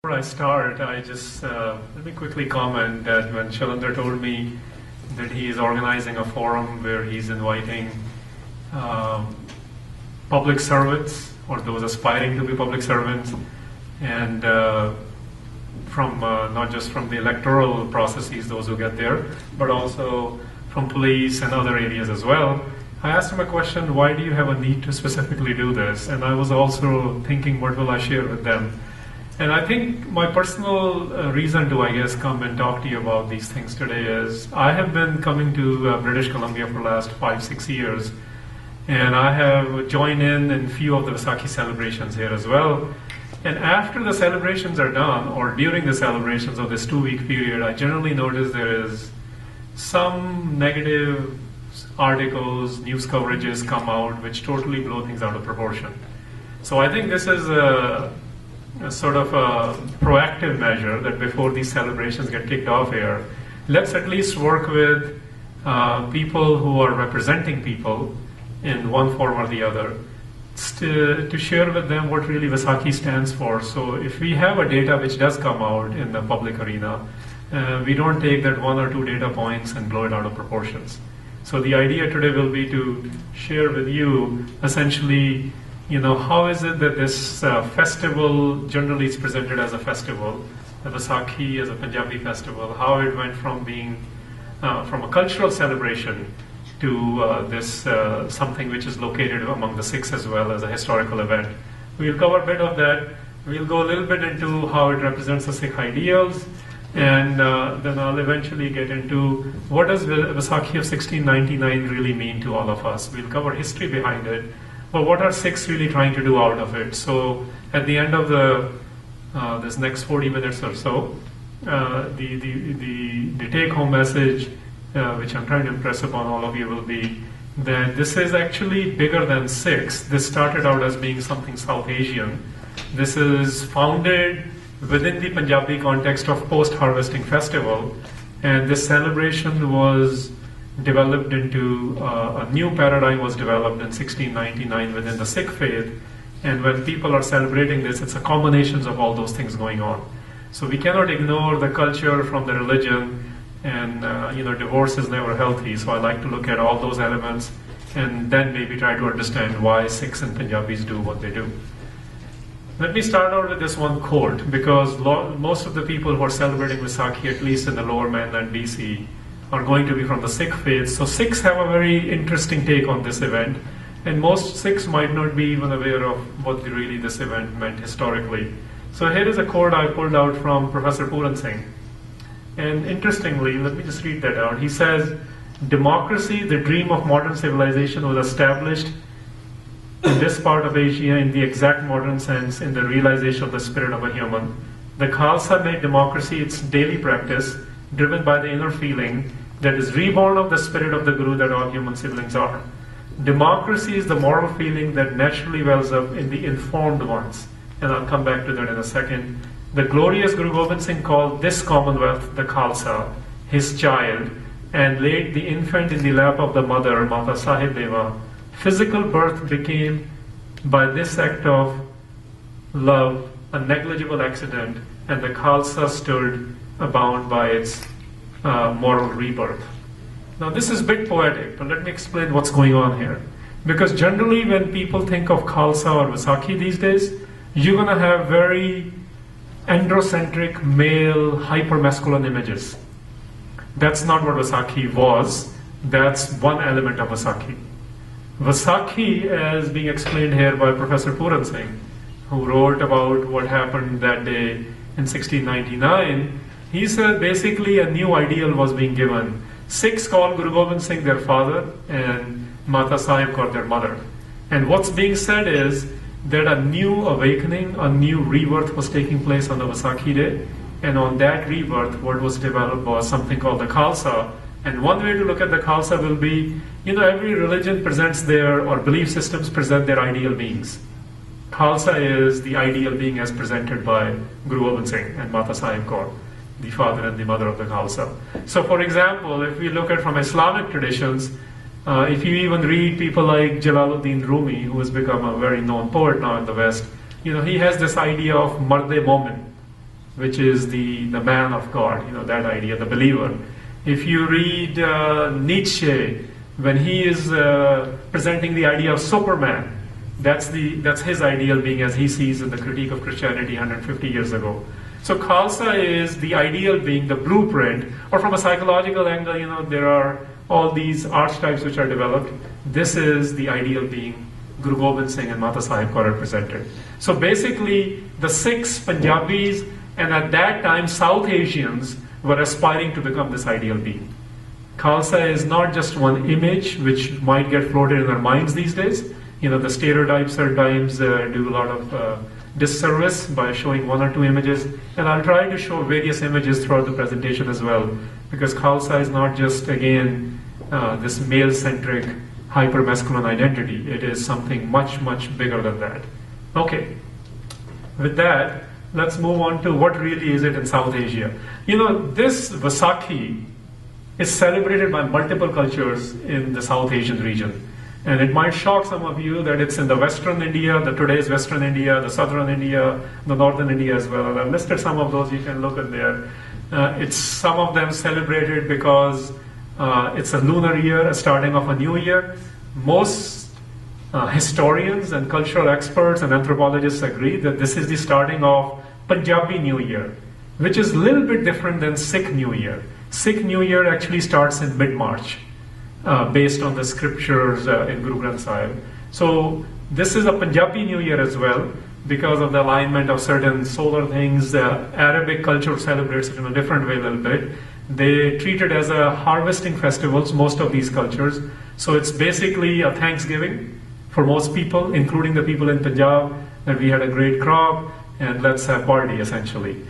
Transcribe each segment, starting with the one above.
Before I start, let me quickly comment that when Shergill told me that he is organizing a forum where he's inviting public servants or those aspiring to be public servants, and from not just from the electoral processes, those who get there, but also from police and other areas as well. I asked him a question: why do you have a need to specifically do this? And I was also thinking, what will I share with them? And I think my personal reason to, come and talk to you about these things today is I have been coming to British Columbia for the last 5-6 years, and I have joined in a few of the Vaisakhi celebrations here as well. And after the celebrations are done, or during the celebrations of this 2-week period, I generally notice there is some negative articles, news coverages come out which totally blow things out of proportion. So I think this is a sort of a proactive measure that before these celebrations get kicked off here, let's at least work with people who are representing people in one form or the other to share with them what really Vaisakhi stands for. So if we have a data which does come out in the public arena, we don't take that 1 or 2 data points and blow it out of proportions. So the idea today will be to share with you essentially, how is it that this festival generally is presented as a festival, the Vaisakhi as a Punjabi festival, how it went from being from a cultural celebration to this something which is located among the Sikhs as well as a historical event. We'll cover a bit of that. We'll go a little bit into how it represents the Sikh ideals, and then I'll eventually get into what does Vaisakhi of 1699 really mean to all of us. We'll cover history behind it. But what are Sikhs really trying to do out of it? So at the end of this next 40 minutes or so, the take-home message, which I'm trying to impress upon all of you, will be that this is actually bigger than Sikhs. This started out as being something South Asian. This is founded within the Punjabi context of post-harvesting festival, and this celebration was developed into a new paradigm was developed in 1699 within the Sikh faith, and when people are celebrating this, it's a combination of all those things going on. So we cannot ignore the culture from the religion, and divorce is never healthy, so I like to look at all those elements and then maybe try to understand why Sikhs and Punjabis do what they do. Let me start out with this one quote, because most of the people who are celebrating Vaisakhi, at least in the lower mainland BC, are going to be from the Sikh faith. So Sikhs have a very interesting take on this event, and most Sikhs might not be even aware of what really this event meant historically. So here is a quote I pulled out from Professor Puran Singh. And interestingly, let me just read that out. He says, "Democracy, the dream of modern civilization, was established in this part of Asia in the exact modern sense, in the realization of the spirit of a human. The Khalsa made democracy its daily practice, driven by the inner feeling that is reborn of the spirit of the Guru that all human siblings are. Democracy is the moral feeling that naturally wells up in the informed ones." And I'll come back to that in a second. "The glorious Guru Gobind Singh called this commonwealth the Khalsa, his child, and laid the infant in the lap of the mother, Mata Sahib Deva. Physical birth became, by this act of love, a negligible accident, and the Khalsa stood bound by its moral rebirth." Now this is a bit poetic, but let me explain what's going on here. Because generally when people think of Khalsa or Vaisakhi these days, you're going to have very androcentric, male, hyper-masculine images. That's not what Vaisakhi was. That's one element of Vaisakhi. Vaisakhi, as being explained here by Professor Puran Singh, who wrote about what happened that day in 1699, he said basically a new ideal was being given. Sikhs called Guru Gobind Singh their father and Mata Sahib called their mother. And what's being said is that a new awakening, a new rebirth was taking place on the Vaisakhi day. And on that rebirth, what was developed was something called the Khalsa. And one way to look at the Khalsa will be, every religion presents their, or belief systems present their ideal beings. Khalsa is the ideal being as presented by Guru Gobind Singh and Mata Sahib Kaur, the father and the mother of the Khalsa. So for example, if we look at from Islamic traditions, if you even read people like Jalaluddin Rumi, who has become a very known poet now in the West, he has this idea of Marde Momin, which is the man of God, that idea, the believer. If you read Nietzsche, when he is presenting the idea of Superman, that's his ideal being as he sees in the Critique of Christianity 150 years ago. So Khalsa is the ideal being, the blueprint, or from a psychological angle, there are all these archetypes which are developed. This is the ideal being Guru Gobind Singh and Mata Sahib Kaur represented. So basically, the Sikhs, Punjabis, and at that time South Asians were aspiring to become this ideal being. Khalsa is not just one image which might get floated in our minds these days. The stereotypes sometimes do a lot of disservice by showing one or two images, and I'll try to show various images throughout the presentation as well, because Khalsa is not just, again, this male-centric, hyper-masculine identity. It is something much, much bigger than that. Okay, with that, let's move on to what really is it in South Asia. This Vaisakhi is celebrated by multiple cultures in the South Asian region. And it might shock some of you that it's in the Western India, the today's Western India, the Southern India, the Northern India as well. And I've listed some of those, you can look at there. It's some of them celebrated because it's a lunar year, a starting of a new year. Most historians and cultural experts and anthropologists agree that this is the starting of Punjabi New Year, which is a little bit different than Sikh New Year. Sikh New Year actually starts in mid-March. Based on the scriptures in Guru Granth Sahib. So this is a Punjabi New Year as well, because of the alignment of certain solar things. Arabic culture celebrates it in a different way a little bit. They treat it as a harvesting festivals, most of these cultures. So it's basically a Thanksgiving for most people, including the people in Punjab, that we had a great crop and let's have party essentially.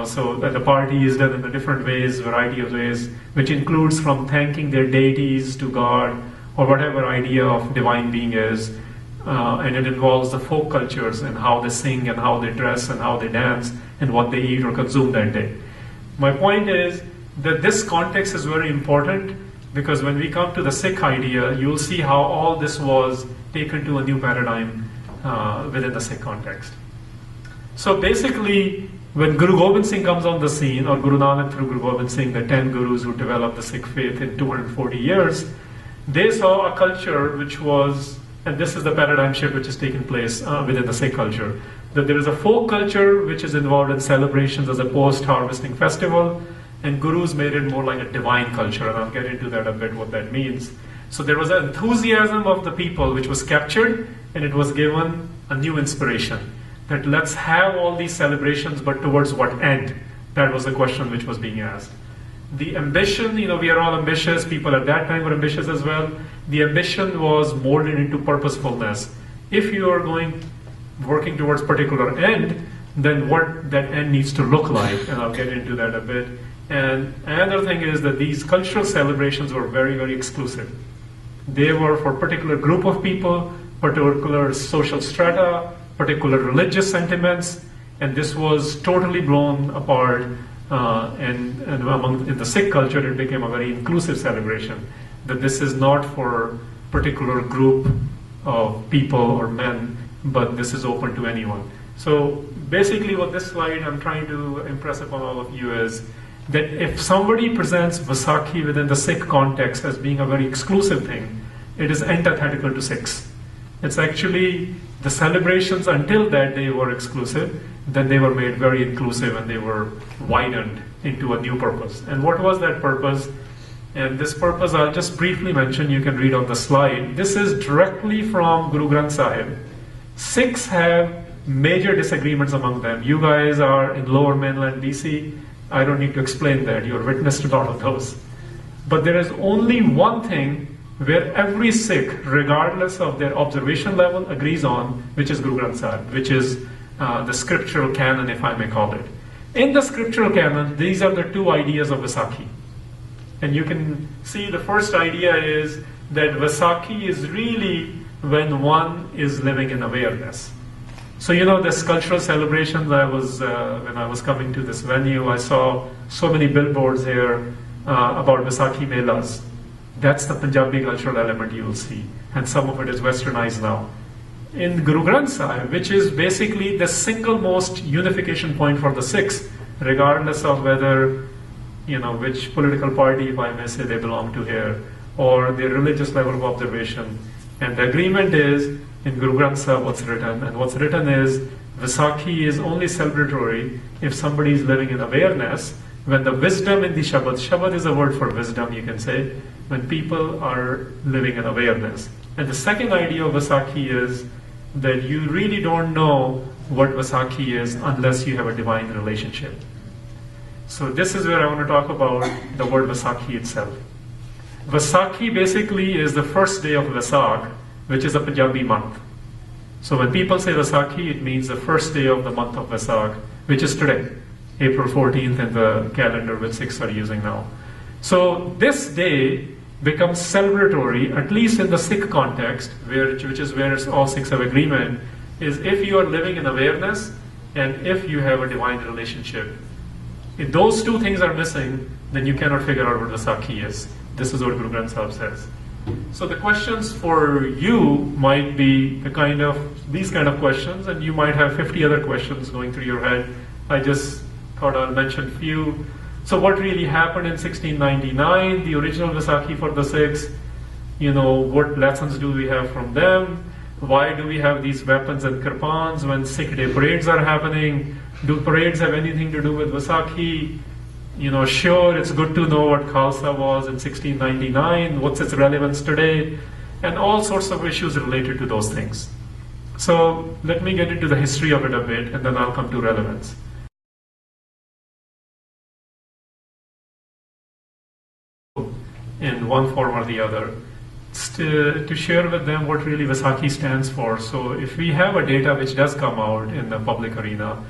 So the party is done in the different ways, variety of ways, which includes from thanking their deities to God or whatever idea of divine being is. And it involves the folk cultures and how they sing and how they dress and how they dance and what they eat or consume that day. My point is that this context is very important, because when we come to the Sikh idea, you'll see how all this was taken to a new paradigm within the Sikh context. So basically, when Guru Gobind Singh comes on the scene, or Guru Nanak through Guru Gobind Singh, the 10 gurus who developed the Sikh faith in 240 years, they saw a culture which was, and this is the paradigm shift which is taking place within the Sikh culture, that there is a folk culture which is involved in celebrations as a post-harvesting festival, and gurus made it more like a divine culture, and I'll get into that a bit, what that means. So there was an enthusiasm of the people which was captured, and it was given a new inspiration, that let's have all these celebrations, but towards what end? That was the question which was being asked. The ambition, we are all ambitious, people at that time were ambitious as well. The ambition was molded into purposefulness. If you are working towards particular end, then what that end needs to look like, and I'll get into that a bit. And another thing is that these cultural celebrations were very, very exclusive. They were for a particular group of people, particular social strata, particular religious sentiments, and this was totally blown apart. And in the Sikh culture, it became a very inclusive celebration. That this is not for particular group of people or men, but this is open to anyone. So basically, what this slide I'm trying to impress upon all of you is that if somebody presents Vaisakhi within the Sikh context as being a very exclusive thing, it is antithetical to Sikhs. It's actually the celebrations until that day were exclusive, then they were made very inclusive and they were widened into a new purpose. And what was that purpose? And this purpose I'll just briefly mention, you can read on the slide. This is directly from Guru Granth Sahib. Sikhs have major disagreements among them. You guys are in lower mainland BC. I don't need to explain that. You're witness to a lot of those. But there is only one thing where every Sikh, regardless of their observation level, agrees on, which is Guru Granth Sahib, which is the scriptural canon, if I may call it. In the scriptural canon, these are the two ideas of Vaisakhi. And you can see the first idea is that Vaisakhi is really when one is living in awareness. So this cultural celebrations, when I was coming to this venue, I saw so many billboards here about Vaisakhi Melas. That's the Punjabi cultural element you will see, and some of it is westernized now. in Guru Granth Sahib, which is basically the single most unification point for the Sikhs, regardless of whether, which political party, if I may say, they belong to here, or their religious level of observation. And the agreement is, in Guru Granth Sahib, what's written, and what's written is, Vaisakhi is only celebratory if somebody is living in awareness, when the wisdom in the Shabad is a word for wisdom, you can say, when people are living in awareness. And the second idea of Vaisakhi is that you really don't know what Vaisakhi is unless you have a divine relationship. So this is where I want to talk about the word Vaisakhi itself. Vaisakhi basically is the first day of Vaisakh, which is a Punjabi month. So when people say Vaisakhi, it means the first day of the month of Vaisakh, which is today, April 14th in the calendar which Sikhs are using now. So this day becomes celebratory, at least in the Sikh context, which is where all Sikhs have agreement, is if you are living in awareness and if you have a divine relationship. If those two things are missing, then you cannot figure out what Vaisakhi is. This is what Guru Granth Sahib says. So the questions for you might be these kind of questions, and you might have 50 other questions going through your head. I just thought I'll mention a few. So what really happened in 1699, the original Vaisakhi for the Sikhs, what lessons do we have from them? Why do we have these weapons and kirpans when Sikh Day parades are happening? Do parades have anything to do with Vaisakhi? Sure, it's good to know what Khalsa was in 1699, what's its relevance today, and all sorts of issues related to those things. So let me get into the history of it a bit, and then I'll come to relevance. In one form or the other, to share with them what really Vaisakhi stands for. So if we have a data which does come out in the public arena,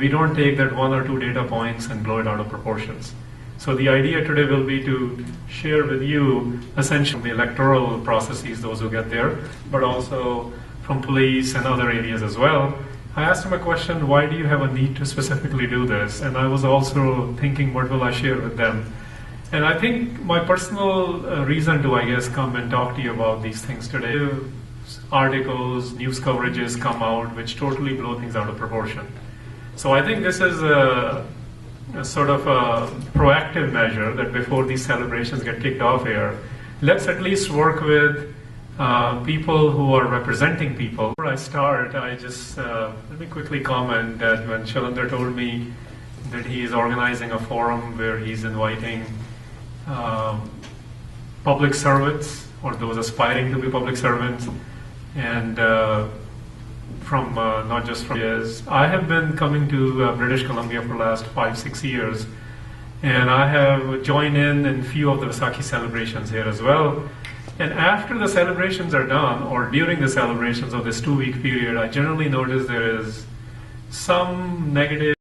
we don't take that one or two data points and blow it out of proportions. So the idea today will be to share with you essentially the electoral processes, those who get there, but also from police and other areas as well. I asked him a question, why do you have a need to specifically do this? And I was also thinking, what will I share with them? And I think my personal reason to, come and talk to you about these things today, articles, news coverages come out which totally blow things out of proportion. So I think this is a sort of a proactive measure that before these celebrations get kicked off here, let's at least work with people who are representing people. Before I start, let me quickly comment that when Shergill told me that he is organizing a forum where he's inviting public servants or those aspiring to be public servants, and from not just from years. I have been coming to British Columbia for the last 5-6 years, and I have joined in few of the Vaisakhi celebrations here as well. And after the celebrations are done, or during the celebrations of this 2-week period, I generally notice there is some negative